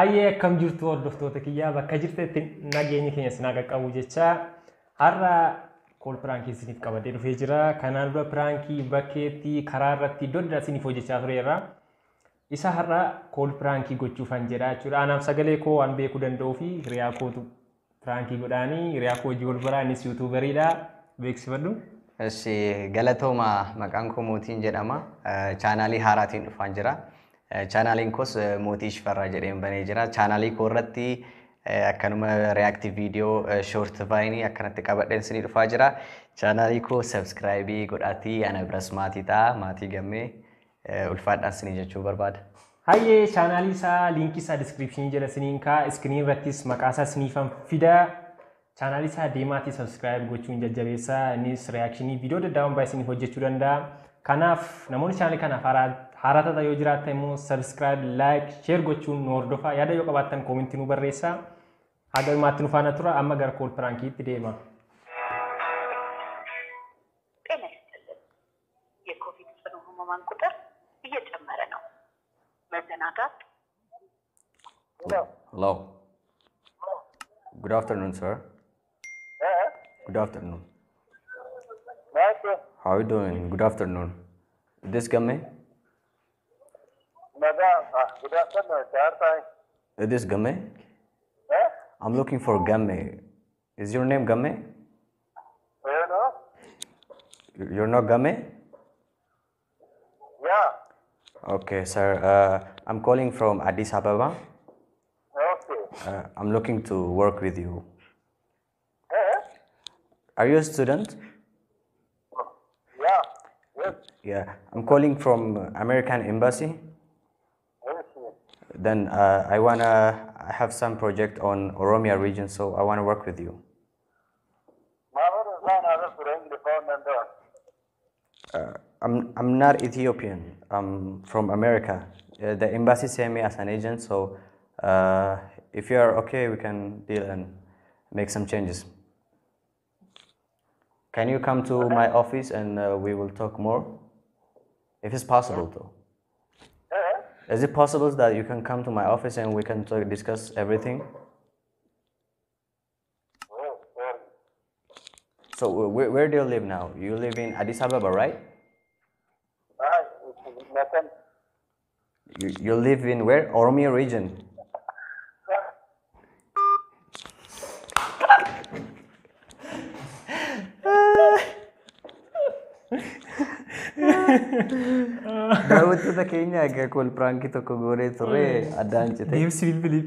Hayyee akkam jirtu hordoftoota kiyyaa bakka jirtetti nageenya keenya sinaa qaqqabu jecha har'a kool piraankii isiniif qabadee dhufee jira. Kanaan dura pirankii bakkeetti karaa irratti dodda isiniif hojjechaa tureerra. Isa har'a kool pirankii gochuufan jedha jechuudha. Anaaf sagalee koo waan beekuu danda'uu fi hiriyaa kootu pirankii godhaanii hiriyaa koo hojii wal biraa innis yuutuuberiidha. Beeksifadhu. Eshi galatooma maqaan koo Mootiin jedhama. Chaanaalii haaraatiin dhufaan jira. Chaanaliin koos Mootii Shifarraa jedheen banee jira. Chaanalii koo irratti akkanuma reactive video short vaayinii akkanatti qabadheen isinii dhufaa jira. Chaanalii koo subscribe godhaatii ana biras maatii ta'a. Maatii gammee ulfaadhaan isinii jechuu barbaada. Hayyee chaanalii isaa liinkii isaa description jala isiniin kaa iskiriin irrattis maqaa isaa isiniifan fida. Chaanalii isaa deemaatii subscribe gochuun jajjabeessa. Innis reactionii video daddaawwan baay'ee isiniif hojjechuu danda'a. Kanaaf namoonni chaanalii kanaaf haaraata yoo jiraatan immoo subscribe, like, share gochuun nu hordofaa. Yaada yoo qabaattan koomentii nu barreessaa. Haga dhumaatti nu faana tura. Amma gara kool piraankiitti deema. ጤና ይስጥልን። የኮቪድ ጽኑ ህሙማን ቁጥር እየጨመረ ነው። መዘናጋት Hello. Good afternoon, sir. Good afternoon. How are you doing? Good afternoon. Is this Gamme? Good afternoon, sir. Is this Gamme? I'm looking for Gamme. Is your name Gamme? No? You're not Gamme? Yeah. Okay, sir. I'm calling from Addis Ababa. Okay. I'm looking to work with you. Are you a student? Yeah. Yes. Yeah. I'm calling from American Embassy. Yes. Then I have some project on Oromia region, so I want to work with you. I'm not Ethiopian. I'm from America. The embassy sent me as an agent, so if you are okay, we can deal and make some changes. Can you come to my office and we will talk more? If it's possible, though. Is it possible that you can come to my office and we can discuss everything? So where do you live now? You live in Addis Ababa, right? You live in where? Oromia region. Daawwattoota keenya egaa kool pirankii tokko goonee turre addaan cite. Deemsi bilbilii.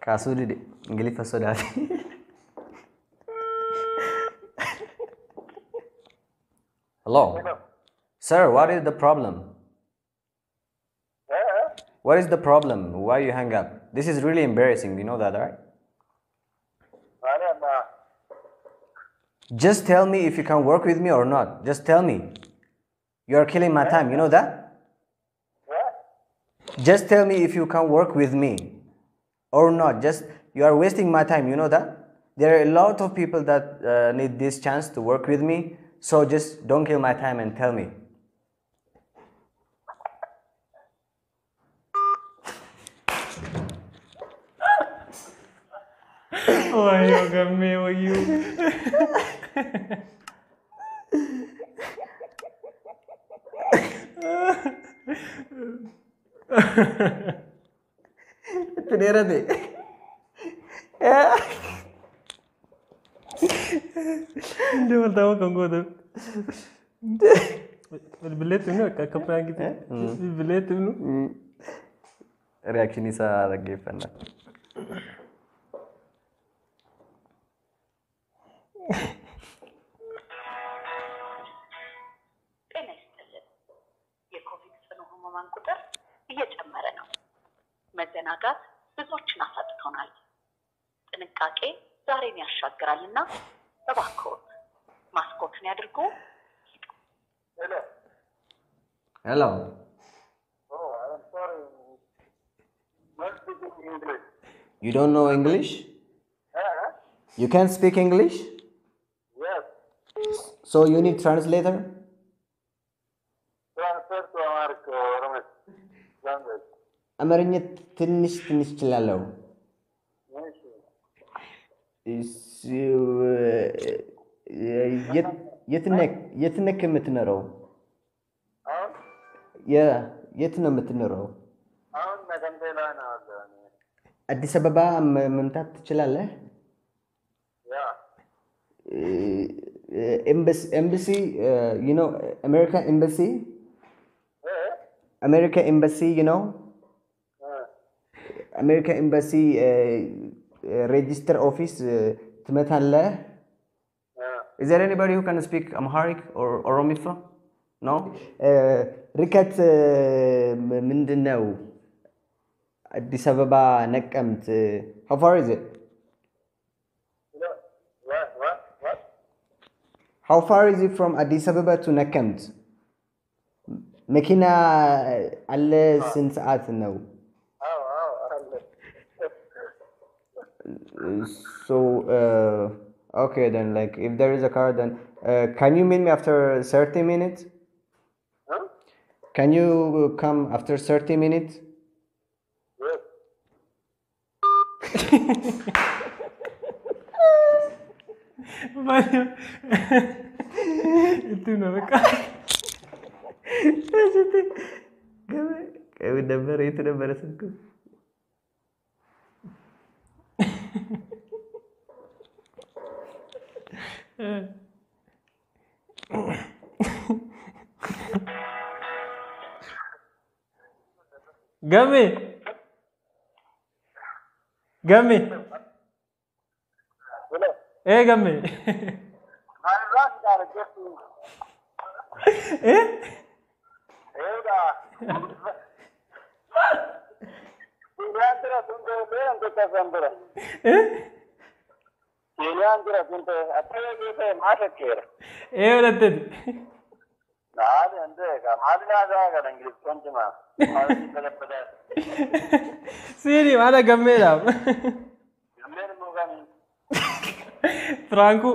Kaasuu dide Ingiliffa sodaate. Hello. Sir, what is the problem? What is the problem? Why you hang up? This is really embarrassing. You know that, right? Just tell me if you can work with me or not. Just tell me. You are killing my time. You know that? Just tell me if you can work with me or not. Just you are wasting my time. You know that? There are a lot of people that need this chance to work with me. So just don't kill my time and tell me. Oh, yo, Gamme, oh, you. Tenera de. Hindi mo tawa kung gusto. Bilbilete mo, kakaprangi tayo. Bilbilete mo. Reaction isa dhaggeeffanna. ጤና ይስጥልን። የኮቪድ ጽኑ ህሙማን ቁጥር እየጨመረ ነው። መዘናጋት ብዙዎችን አሳጥቶናል። ጥንቃቄ ዛሬን ያሻግራልና እባክዎት ማስኮትን ያድርጉ። Hello. Oh, I'm sorry. Not speaking English. You don't know English? You can speak English? Yes. So you need translator? Transfer to America or language. አማርኛ ትንሽ ትንሽ እችላለሁ። የት ነህ የምትኖረው? የት ነው የምትኖረው? አሁን መገንደላ ነው ያለው። አዲስ አበባ መምጣት ትችላለህ? ያ embassy, you know, American embassy? American embassy, you know? American embassy register office ትመታለህ? Is there anybody who can speak Amharic or Oromifa? No? ርቀት ምንድን ነው? አዲስ አበባ ነቀምት. How far is it? What? How far is it from Addis Ababa to Nakamt? መኪና አለ ስንት ሰዓት ነው? So okay then, like if there is a car then can you meet me after 30 minutes? Huh? Can you come after 30 minutes? Yes. Itu nak Kau dapat itu dapat rasaku. Game. Game. Sini mana game dah? Franco.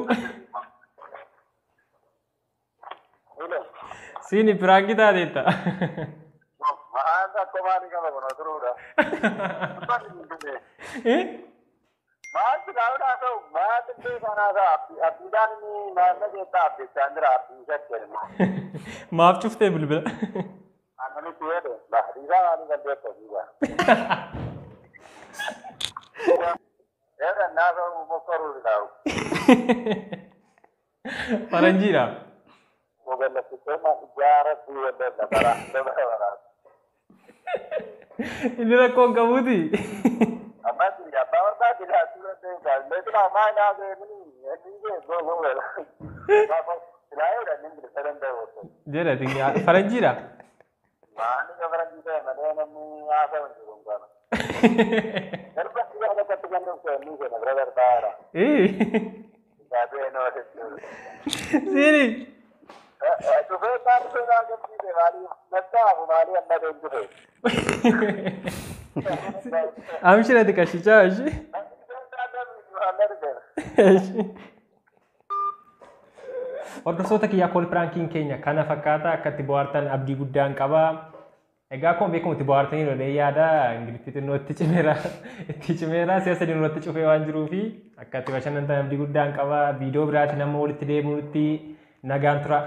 Sini perang kita ada. Maaf cufte bulbul. Paranjira. Ini rakon kamu di. Jadi tinggal Paranjira. Sini. Amshi nanti kasih charge. Hordoftoota kiyyaa kool piraankiin keenya kana fakkaata akkatti bohaartan abdii guddaan qaba. Egaa akkuma beekamu itti bohaartanii lolee yaada ingiliffii xinnoo itti cimeera siyaasa diinuu itti cufee waan jiruufi akkatti bashannantan abdii guddaan qaba. Viidiyoo biraatti nama walitti deebinutti nagaan tura.